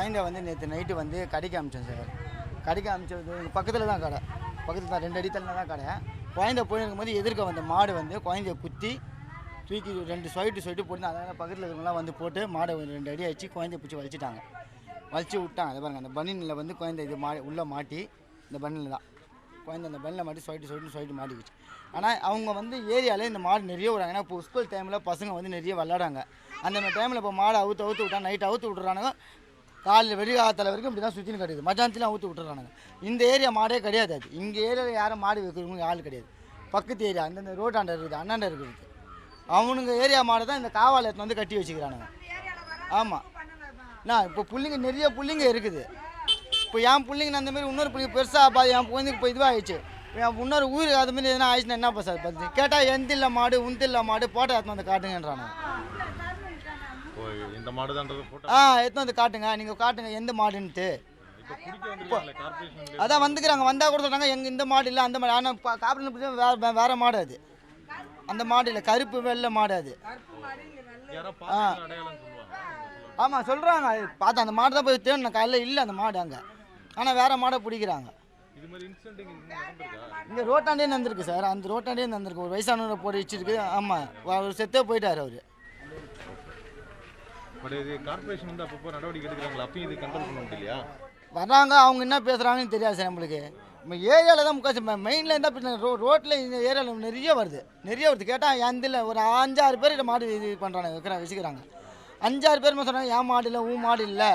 குழந்தை வந்து நேற்று நைட்டு வந்து கடைக்கு அமிச்சேன் சார். கடைக்கு அமிச்சது எங்கள் பக்கத்தில் தான் கடை, பக்கத்தில் தான் 2 அடி தள்ளில் தான் கடை. குழந்தை போயிருக்கும்போது எதிர்க்க வந்த மாடு வந்து குழந்தைய குத்தி தூக்கி 2 சொயிட்டு போட்டு அதனால் பக்கத்தில் இருக்கிறவங்களாம் வந்து போட்டு மாடை 2 அடி அடிச்சு குழந்தைய பிடிச்சி வலிச்சிட்டாங்க. வலிச்சு விட்டாங்க. அதை பாருங்கள், அந்த பனியில் வந்து குழந்தை இது உள்ளே மாட்டி, இந்த பனியில் தான் குழந்தை அந்த பனியில் மாட்டி சொயிட்டு மாட்டிக்கிச்சு. ஆனால் அவங்க வந்து ஏரியாவில் இந்த மாடு நிறைய விடுறாங்க. ஏன்னா இப்போ ஸ்கூல் டைமில் பசங்க வந்து நிறைய விளாடாங்க. அந்த மாதிரி டைமில் இப்போ மாடை அவுத்து விட்டா நைட்டு அவுத்து விட்டுறானுங்க. காலையில் வெடிகாலத்தில் வரைக்கும் இப்படி தான் சுற்றின்னு கிடையாது. மத்தியானத்துலாம் அவுத்து விட்டுறானுங்க. இந்த ஏரியா மாடே கிடையாது. அது இங்கே ஏரியாவில் யாரும் மாடு வைக்கிறவங்க ஆள் கிடையாது. பக்கத்து ஏரியா அந்தந்த ரோட்டாண்ட இருக்குது, அண்ணாண்ட இருக்குது. அவனுங்க ஏரியா மாடை தான் இந்த காவால் எடுத்து வந்து கட்டி வச்சுக்கிறானுங்க. ஆமாம், நான் இப்போ புள்ளிங்க நிறைய புள்ளிங்க இருக்குது. இப்போ என் பிள்ளைங்க அந்த மாதிரி இன்னொரு பிள்ளைங்க பெருசாக பாது என் குழந்தைக்கு இப்போ இதுவாக ஆயிடுச்சு. என் இன்னொரு ஊருக்கு அது மாதிரி எதனா ஆயிடுச்சுன்னா என்னப்பா சார் பார்த்து கேட்டால் எந்தில்ல மாடு உந்தில்ல மாடு போட்டோ எடுத்து வந்து காட்டுங்கன்றானு. இந்த மாடு தான் எடுத்து வந்து காட்டுங்க, நீங்கள் காட்டுங்க எந்த மாடுன்ட்டு. அதான் வந்துக்கிறாங்க. வந்தால் கூட சொல்கிறாங்க எங்கள் இந்த மாடு இல்லை அந்த மாடு. ஆனால் காப்பீடு வேறு மாடு அது. அந்த மாடு இல்லை, கருப்பு வெள்ளை மாடு அது. ஆமாம் சொல்கிறாங்க. பார்த்தா அந்த மாடு தான் போய் தேடின காலையில் இல்லை அந்த மாடு அங்கே. ஆனால் வேறு மாடை பிடிக்கிறாங்க. இங்கே ரோட்டாண்டே வந்திருக்கு சார். அந்த ரோட்டாண்டே வந்திருக்கு. ஒரு வயசானவரை போட்டு வச்சிருக்கு. ஆமாம், அவர் செத்தே போயிட்டார் அவர். வர்றாங்க, அவங்க என்ன பேசுகிறாங்கன்னு தெரியாது சார் நம்மளுக்கு. நம்ம ஏரியாவில் தான் முக்காசி மெயினில் இருந்தால் பிரச்சனை. ரோட்டில் இந்த ஏரியாவில் நிறைய வருது. கேட்டால் எந்த இல்லை ஒரு 5-6 பேர் மாடு இது பண்ணுறாங்க, வச்சுக்கிறாங்க. 5-6 பேர் சொன்னாங்க என் மாடு இல்லை உன் மாடு இல்லை.